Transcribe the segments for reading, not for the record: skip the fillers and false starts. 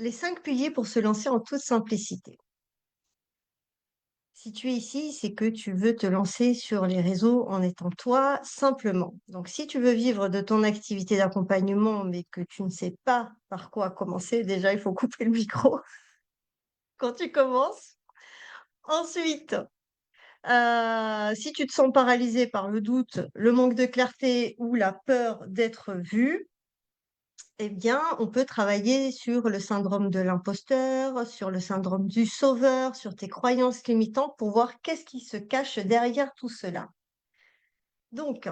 Les 5 piliers pour se lancer en toute simplicité. Si tu es ici, c'est que tu veux te lancer sur les réseaux en étant toi simplement. Donc, si tu veux vivre de ton activité d'accompagnement, mais que tu ne sais pas par quoi commencer, déjà, il faut couper le micro quand tu commences. Ensuite, si tu te sens paralysé par le doute, le manque de clarté ou la peur d'être vu, eh bien, on peut travailler sur le syndrome de l'imposteur, sur le syndrome du sauveur, sur tes croyances limitantes pour voir qu'est-ce qui se cache derrière tout cela. Donc,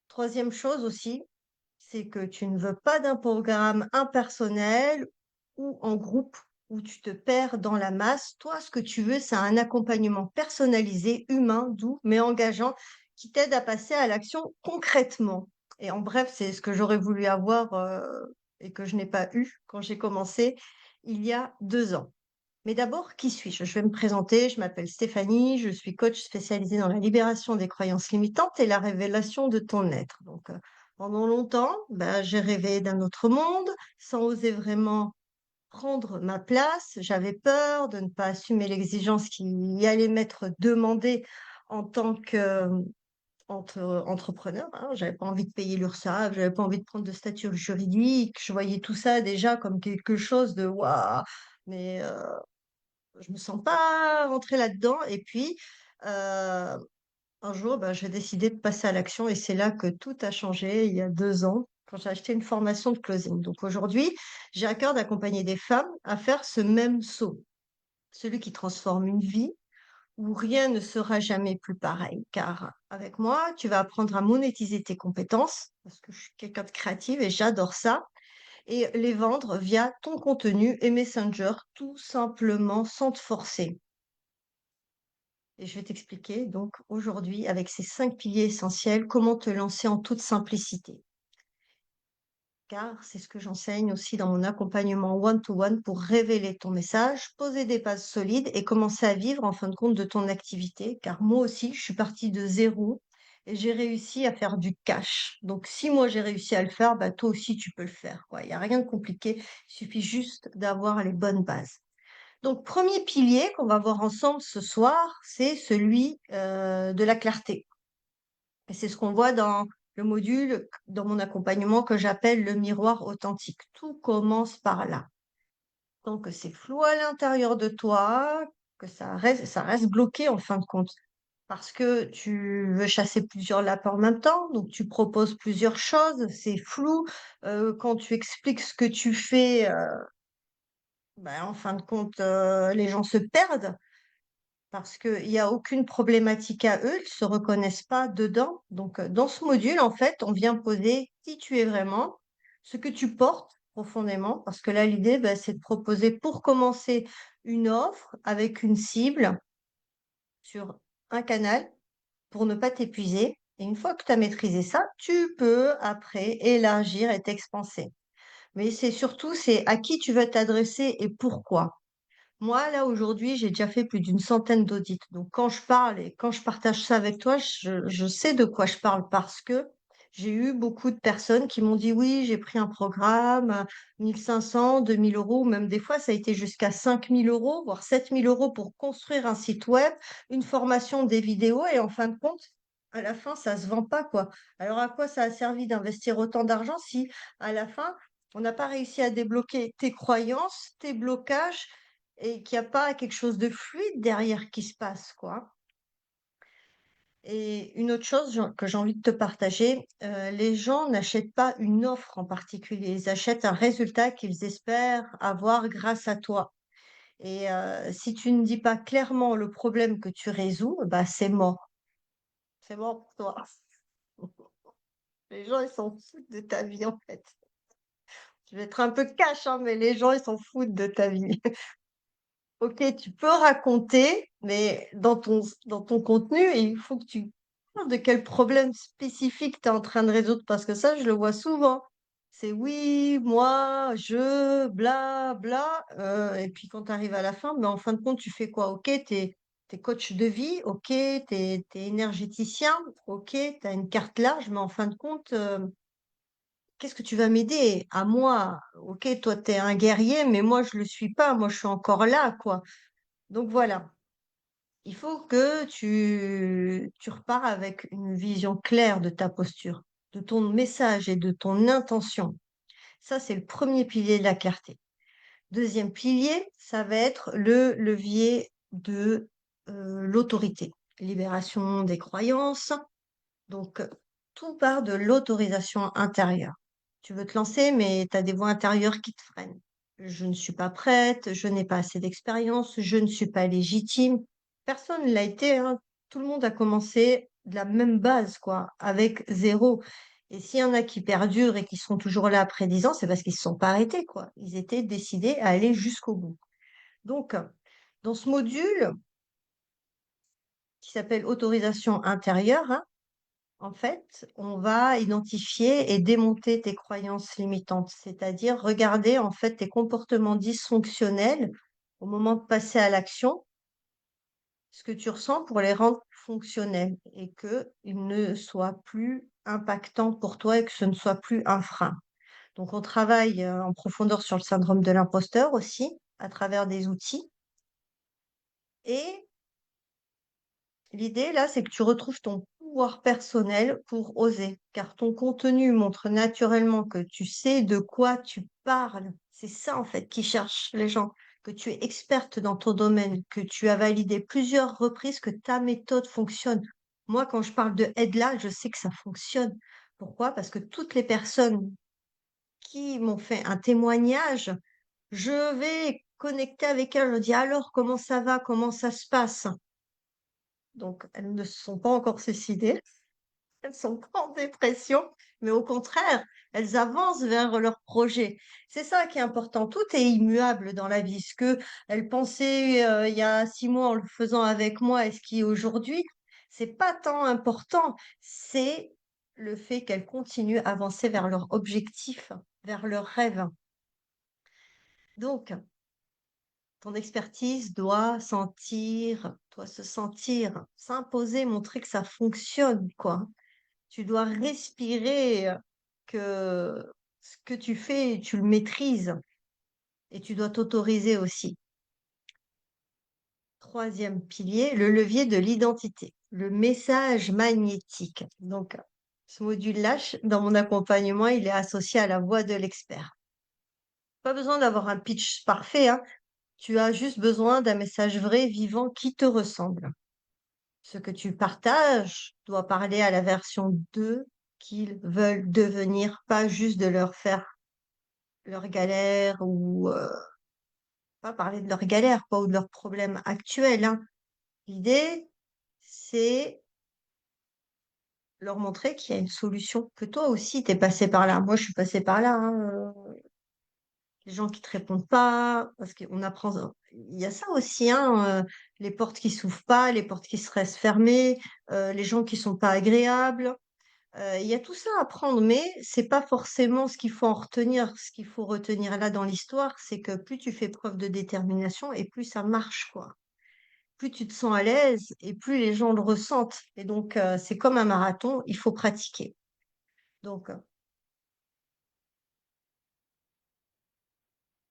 troisième chose aussi, c'est que tu ne veux pas d'un programme impersonnel ou en groupe où tu te perds dans la masse. Toi, ce que tu veux, c'est un accompagnement personnalisé, humain, doux, mais engageant, qui t'aide à passer à l'action concrètement. Et en bref, c'est ce que j'aurais voulu avoir et que je n'ai pas eu quand j'ai commencé il y a 2 ans. Mais d'abord, qui suis-je? Je vais me présenter, je m'appelle Stéphanie, je suis coach spécialisée dans la libération des croyances limitantes et la révélation de ton être. Donc, pendant longtemps, j'ai rêvé d'un autre monde sans oser vraiment prendre ma place. J'avais peur de ne pas assumer l'exigence qui y allait m'être demandée en tant que entrepreneur, hein. J'avais pas envie de payer l'URSSAF, j'avais pas envie de prendre de statut juridique. Je voyais tout ça déjà comme quelque chose de waouh, mais je me sens pas rentrer là-dedans et puis, un jour, j'ai décidé de passer à l'action et c'est là que tout a changé il y a 2 ans, quand j'ai acheté une formation de closing. Donc aujourd'hui, j'ai à cœur d'accompagner des femmes à faire ce même saut, celui qui transforme une vie où rien ne sera jamais plus pareil. Car avec moi, tu vas apprendre à monétiser tes compétences, parce que je suis quelqu'un de créative et j'adore ça, et les vendre via ton contenu et Messenger, tout simplement sans te forcer. Et je vais t'expliquer donc aujourd'hui, avec ces 5 piliers essentiels, comment te lancer en toute simplicité. Car c'est ce que j'enseigne aussi dans mon accompagnement one-to-one pour révéler ton message, poser des bases solides et commencer à vivre en fin de compte de ton activité. Car moi aussi, je suis partie de zéro et j'ai réussi à faire du cash. Donc si moi j'ai réussi à le faire, toi aussi tu peux le faire, quoi. Il n'y a rien de compliqué, il suffit juste d'avoir les bonnes bases. Donc, premier pilier qu'on va voir ensemble ce soir, c'est celui de la clarté. Et c'est ce qu'on voit dans le module, dans mon accompagnement que j'appelle le miroir authentique. Tout commence par là. Donc, c'est flou à l'intérieur de toi, que ça reste bloqué en fin de compte. Parce que tu veux chasser plusieurs lapins en même temps, donc tu proposes plusieurs choses, c'est flou. Quand tu expliques ce que tu fais, en fin de compte, les gens se perdent. Parce qu'il y a aucune problématique à eux, ils se reconnaissent pas dedans. Donc, dans ce module, en fait, on vient poser qui tu es vraiment, ce que tu portes profondément, parce que là, l'idée, c'est de proposer pour commencer une offre avec une cible sur un canal pour ne pas t'épuiser. Et une fois que tu as maîtrisé ça, tu peux après élargir et t'expanser. Mais c'est à qui tu veux t'adresser et pourquoi. Moi, là, aujourd'hui, j'ai déjà fait plus d'une centaine d'audits. Donc, quand je parle et quand je partage ça avec toi, je sais de quoi je parle parce que j'ai eu beaucoup de personnes qui m'ont dit, oui, j'ai pris un programme, 1500, 2000 euros, même des fois, ça a été jusqu'à 5000 euros, voire 7000 euros pour construire un site web, une formation, des vidéos. Et en fin de compte, à la fin, ça se vend pas, quoi. Alors, à quoi ça a servi d'investir autant d'argent si, à la fin, on n'a pas réussi à débloquer tes croyances, tes blocages et qu'il y a pas quelque chose de fluide derrière qui se passe, quoi. Et une autre chose que j'ai envie de te partager, les gens n'achètent pas une offre en particulier, ils achètent un résultat qu'ils espèrent avoir grâce à toi. Et si tu ne dis pas clairement le problème que tu résous, c'est mort. C'est mort pour toi. Les gens, ils s'en foutent de ta vie, en fait. Je vais être un peu cash, hein, mais les gens, ils s'en foutent de ta vie. OK, tu peux raconter, mais dans ton contenu, il faut que tu parles de quel problème spécifique tu es en train de résoudre parce que ça, je le vois souvent. C'est: «Oui, moi, je, bla, bla», et puis quand tu arrives à la fin, mais en fin de compte, tu fais quoi? OK, tu es coach de vie, OK, tu es énergéticien, OK, tu as une carte large, mais en fin de compte, qu'est-ce que tu vas m'aider? À moi, ok, toi, tu es un guerrier, mais moi, je le suis pas. Moi, je suis encore là, quoi. Donc voilà, il faut que tu repars avec une vision claire de ta posture, de ton message et de ton intention. Ça, c'est le premier pilier de la clarté. Deuxième pilier, ça va être le levier de l'autorité, libération des croyances. Donc, tout part de l'autorisation intérieure. Tu veux te lancer, mais tu as des voix intérieures qui te freinent. Je ne suis pas prête, je n'ai pas assez d'expérience, je ne suis pas légitime. Personne ne l'a été, hein. Tout le monde a commencé de la même base, quoi, avec zéro. Et s'il y en a qui perdurent et qui sont toujours là après 10 ans, c'est parce qu'ils ne se sont pas arrêtés, quoi. Ils étaient décidés à aller jusqu'au bout. Donc, dans ce module qui s'appelle autorisation intérieure, hein, en fait, on va identifier et démonter tes croyances limitantes, c'est-à-dire regarder en fait tes comportements dysfonctionnels au moment de passer à l'action, ce que tu ressens pour les rendre fonctionnels et qu'ils ne soient plus impactants pour toi et que ce ne soit plus un frein. Donc, on travaille en profondeur sur le syndrome de l'imposteur aussi, à travers des outils. Et l'idée, là, c'est que tu retrouves ton pouvoir personnel pour oser, car ton contenu montre naturellement que tu sais de quoi tu parles. C'est ça, en fait, qui cherche les gens, que tu es experte dans ton domaine, que tu as validé plusieurs reprises que ta méthode fonctionne. Moi, quand je parle de aide là, je sais que ça fonctionne. Pourquoi? Parce que toutes les personnes qui m'ont fait un témoignage, je vais connecter avec elles, je dis alors comment ça va, comment ça se passe? Donc, elles ne se sont pas encore suicidées, elles sont pas en dépression, mais au contraire, elles avancent vers leur projet. C'est ça qui est important. Tout est immuable dans la vie. Ce que elles pensaient il y a 6 mois en le faisant avec moi et ce qui est aujourd'hui, c'est pas tant important. C'est le fait qu'elles continuent à avancer vers leur objectif, vers leur rêve. Donc, ton expertise doit se sentir, s'imposer, montrer que ça fonctionne, quoi. Tu dois respirer que ce que tu fais, tu le maîtrises et tu dois t'autoriser aussi. Troisième pilier, le levier de l'identité, le message magnétique. Donc, ce module-là, dans mon accompagnement, il est associé à la voix de l'expert. Pas besoin d'avoir un pitch parfait, hein. Tu as juste besoin d'un message vrai, vivant, qui te ressemble. Ce que tu partages doit parler à la version d'eux qu'ils veulent devenir, pas juste de leur faire leur galère ou pas parler de leur galère, quoi, ou de leurs problèmes actuels, hein. L'idée, c'est leur montrer qu'il y a une solution, que toi aussi, tu es passé par là. Moi, je suis passée par là, hein, les gens qui te répondent pas, parce qu'on apprend. Il y a ça aussi, hein, les portes qui s'ouvrent pas, les portes qui se restent fermées, les gens qui sont pas agréables. Il y a tout ça à prendre, mais c'est pas forcément ce qu'il faut en retenir. Ce qu'il faut retenir là dans l'histoire, c'est que plus tu fais preuve de détermination et plus ça marche, quoi. Plus tu te sens à l'aise et plus les gens le ressentent. Et donc, c'est comme un marathon, il faut pratiquer. Donc,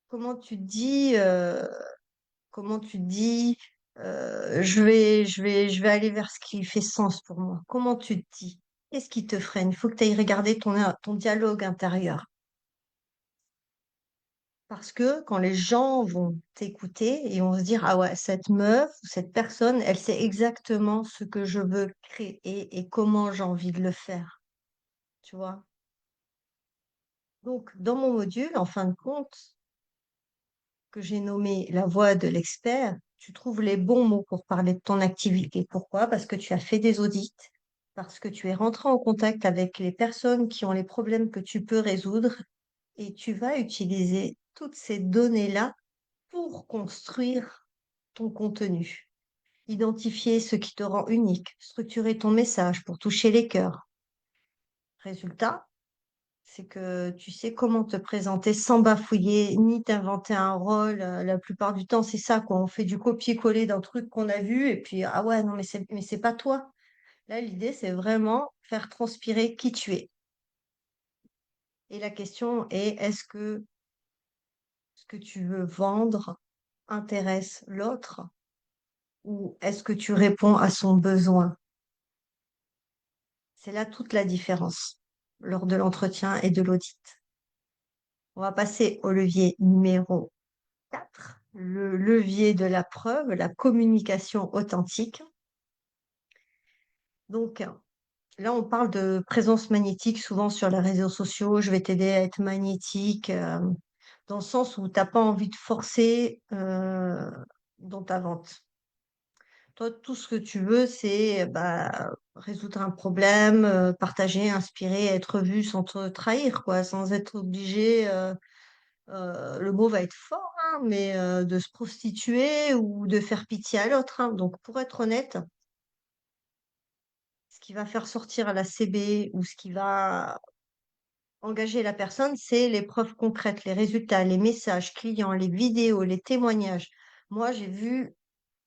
comment tu te dis, comment tu te dis, je vais aller vers ce qui fait sens pour moi. Comment tu te dis? Qu'est-ce qui te freine? Il faut que tu ailles regarder ton dialogue intérieur. Parce que quand les gens vont t'écouter et vont se dire, ah ouais, cette meuf ou cette personne, elle sait exactement ce que je veux créer et comment j'ai envie de le faire, tu vois. Donc, dans mon module, en fin de compte, que j'ai nommé la voix de l'expert, tu trouves les bons mots pour parler de ton activité. Pourquoi? Parce que tu as fait des audits, parce que tu es rentré en contact avec les personnes qui ont les problèmes que tu peux résoudre et tu vas utiliser toutes ces données-là pour construire ton contenu. Identifier ce qui te rend unique, structurer ton message pour toucher les cœurs. Résultat, c'est que tu sais comment te présenter sans bafouiller ni t'inventer un rôle. La plupart du temps, c'est ça, quoi. On fait du copier-coller d'un truc qu'on a vu et puis, ah ouais, non, mais c'est pas toi. Là, l'idée, c'est vraiment faire transpirer qui tu es. Et la question est, est-ce que ce que tu veux vendre intéresse l'autre ou est-ce que tu réponds à son besoin? C'est là toute la différence lors de l'entretien et de l'audit. On va passer au levier numéro 4, le levier de la preuve, la communication authentique. Donc, là, on parle de présence magnétique souvent sur les réseaux sociaux. Je vais t'aider à être magnétique, dans le sens où tu as pas envie de forcer, dans ta vente. Toi, tout ce que tu veux, c'est, bah, résoudre un problème, partager, inspirer, être vu sans te trahir, quoi, sans être obligé, le mot va être fort, hein, mais de se prostituer ou de faire pitié à l'autre, hein. Donc pour être honnête, ce qui va faire sortir la CB ou ce qui va engager la personne, c'est les preuves concrètes, les résultats, les messages clients, les vidéos, les témoignages. Moi, j'ai vu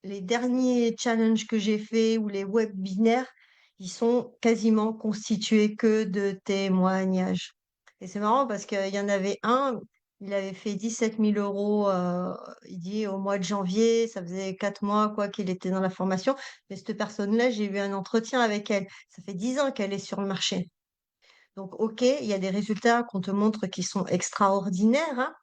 les derniers challenges que j'ai faits ou les webinaires, ils sont quasiment constitués que de témoignages. Et c'est marrant parce qu'il y en avait un, il avait fait 17 000 €, il dit au mois de janvier, ça faisait 4 mois quoi qu'il était dans la formation. Mais cette personne-là, j'ai eu un entretien avec elle. Ça fait 10 ans qu'elle est sur le marché. Donc, OK, il y a des résultats qu'on te montre qui sont extraordinaires, hein,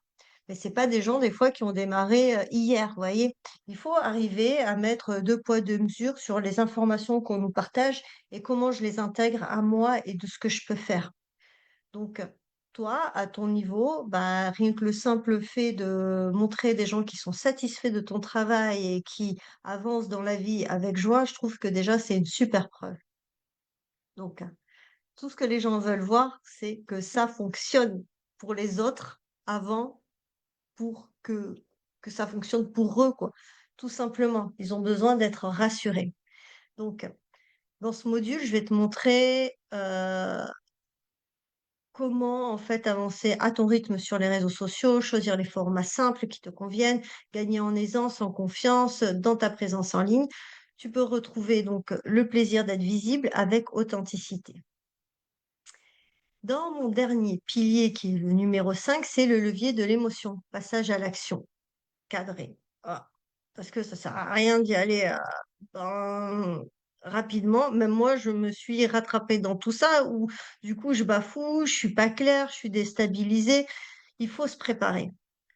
mais c'est pas des gens des fois qui ont démarré, hier, vous voyez? Il faut arriver à mettre, 2 poids 2 mesures sur les informations qu'on nous partage et comment je les intègre à moi et de ce que je peux faire. Donc, toi, à ton niveau, bah, rien que le simple fait de montrer des gens qui sont satisfaits de ton travail et qui avancent dans la vie avec joie, je trouve que déjà c'est une super preuve. Donc, tout ce que les gens veulent voir, c'est que ça fonctionne pour les autres avant pour que ça fonctionne pour eux, quoi. Tout simplement, ils ont besoin d'être rassurés. Donc, dans ce module, je vais te montrer, comment, en fait, avancer à ton rythme sur les réseaux sociaux, choisir les formats simples qui te conviennent, gagner en aisance, en confiance, dans ta présence en ligne. Tu peux retrouver donc le plaisir d'être visible avec authenticité. Dans mon dernier pilier, qui est le numéro 5, c'est le levier de l'émotion, passage à l'action. Cadré. Ah, parce que ça sert à rien d'y aller, ben, rapidement. Même moi, je me suis rattrapée dans tout ça où du coup je bafoue, je suis pas claire, je suis déstabilisée. Il faut se préparer.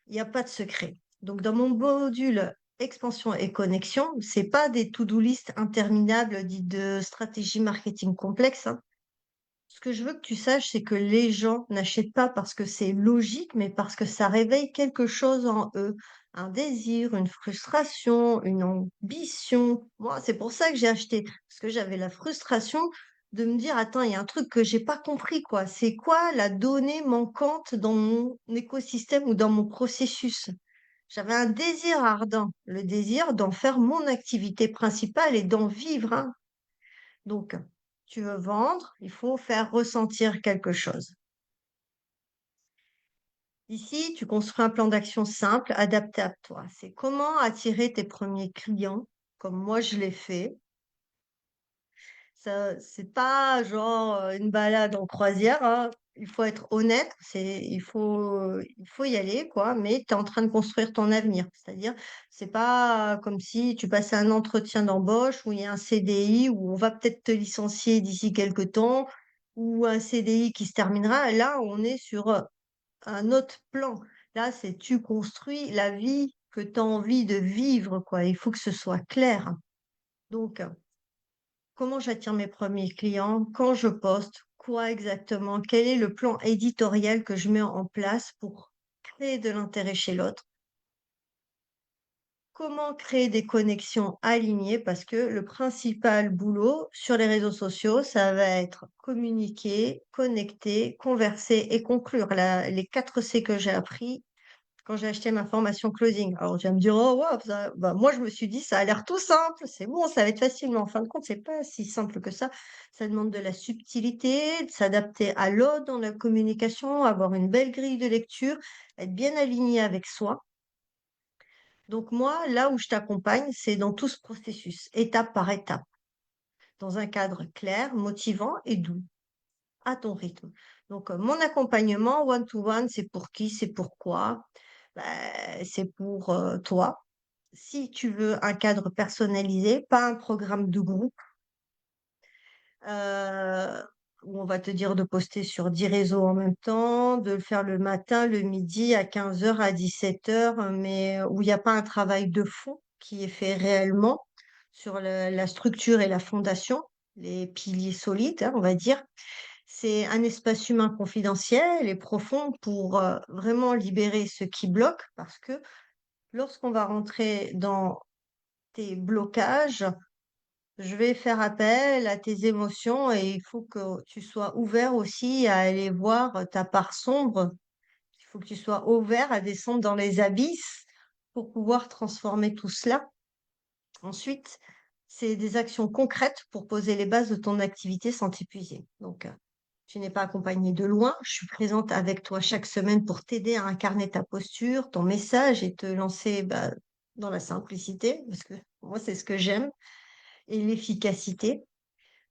Il y a pas de secret. Donc dans mon module expansion et connexion, c'est pas des to-do list interminables dites de stratégie marketing complexe, hein. Ce que je veux que tu saches, c'est que les gens n'achètent pas parce que c'est logique, mais parce que ça réveille quelque chose en eux. Un désir, une frustration, une ambition. Moi, c'est pour ça que j'ai acheté. Parce que j'avais la frustration de me dire, attends, il y a un truc que j'ai pas compris, quoi. C'est quoi la donnée manquante dans mon écosystème ou dans mon processus? J'avais un désir ardent, le désir d'en faire mon activité principale et d'en vivre, hein. Donc, tu veux vendre, il faut faire ressentir quelque chose. Ici, tu construis un plan d'action simple, adapté à toi. C'est comment attirer tes premiers clients, comme moi je l'ai fait. Ça, c'est pas genre une balade en croisière, hein. Il faut être honnête, il faut y aller, quoi, mais tu es en train de construire ton avenir. C'est-à-dire, c'est pas comme si tu passais un entretien d'embauche où il y a un CDI où on va peut-être te licencier d'ici quelque temps ou un CDI qui se terminera. Là, on est sur un autre plan. Là, c'est tu construis la vie que tu as envie de vivre, quoi. Il faut que ce soit clair. Donc, comment j'attire mes premiers clients? Quand je poste? Quoi exactement? Quel est le plan éditorial que je mets en place pour créer de l'intérêt chez l'autre? Comment créer des connexions alignées? Parce que le principal boulot sur les réseaux sociaux, ça va être communiquer, connecter, converser et conclure. Les 4 C que j'ai appris quand j'ai acheté ma formation closing. Alors tu vas me dire: «Oh waouh, ça» bah, moi je me suis dit: «Ça a l'air tout simple, c'est bon, ça va être facile», mais en fin de compte, c'est pas si simple que ça. Ça demande de la subtilité, de s'adapter à l'autre dans la communication, avoir une belle grille de lecture, être bien aligné avec soi. Donc moi, là où je t'accompagne, c'est dans tout ce processus, étape par étape, dans un cadre clair, motivant et doux. à ton rythme. Donc, mon accompagnement one to one, c'est pour qui? C'est pourquoi? C'est pour, toi. Si tu veux un cadre personnalisé, pas un programme de groupe, heu, où on va te dire de poster sur 10 réseaux en même temps, de le faire le matin, le midi, à 15 heures, à 17 heures, mais où il y a pas un travail de fond qui est fait réellement sur le la structure et la fondation, les piliers solides, hein, on va dire. C'est un espace humain confidentiel et profond pour, vraiment libérer ce qui bloque parce que lorsqu'on va rentrer dans tes blocages, je vais faire appel à tes émotions et il faut que tu sois ouvert aussi à aller voir ta part sombre. Il faut que tu sois ouvert à descendre dans les abysses pour pouvoir transformer tout cela. Ensuite, c'est des actions concrètes pour poser les bases de ton activité sans t'épuiser. Donc, tu n'es pas accompagné de loin. Je suis présente avec toi chaque semaine pour t'aider à incarner ta posture, ton message et te lancer dans la simplicité, parce que moi, c'est ce que j'aime, et l'efficacité.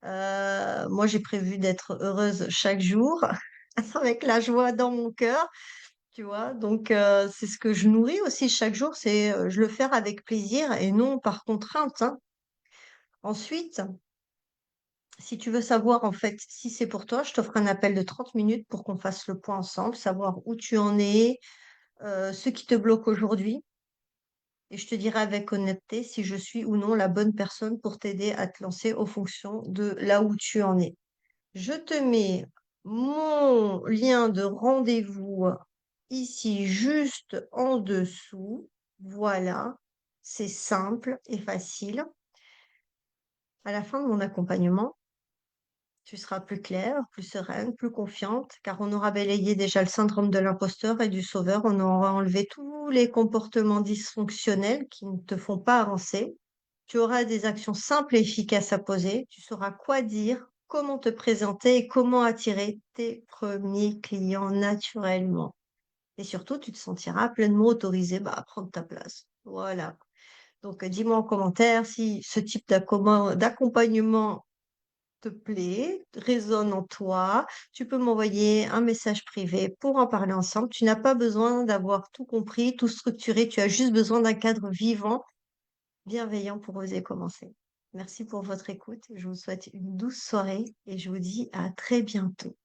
Moi, j'ai prévu d'être heureuse chaque jour, avec la joie dans mon cœur, tu vois. Donc, c'est ce que je nourris aussi chaque jour, c'est je le fais avec plaisir et non par contrainte, hein. Ensuite, si tu veux savoir en fait si c'est pour toi, je t'offre un appel de 30 minutes pour qu'on fasse le point ensemble, savoir où tu en es, ce qui te bloque aujourd'hui et je te dirai avec honnêteté si je suis ou non la bonne personne pour t'aider à te lancer aux fonctions de là où tu en es. Je te mets mon lien de rendez-vous ici juste en dessous. Voilà, c'est simple et facile. À la fin de mon accompagnement, tu seras plus claire, plus sereine, plus confiante, car on aura balayé déjà le syndrome de l'imposteur et du sauveur. On aura enlevé tous les comportements dysfonctionnels qui ne te font pas avancer. Tu auras des actions simples et efficaces à poser. Tu sauras quoi dire, comment te présenter et comment attirer tes premiers clients naturellement. Et surtout, tu te sentiras pleinement autorisé à prendre ta place. Voilà. Donc, dis-moi en commentaire si ce type d'accompagnement te plaît, résonne en toi, tu peux m'envoyer un message privé pour en parler ensemble. Tu n'as pas besoin d'avoir tout compris, tout structuré, tu as juste besoin d'un cadre vivant, bienveillant pour oser commencer. Merci pour votre écoute. Je vous souhaite une douce soirée et je vous dis à très bientôt.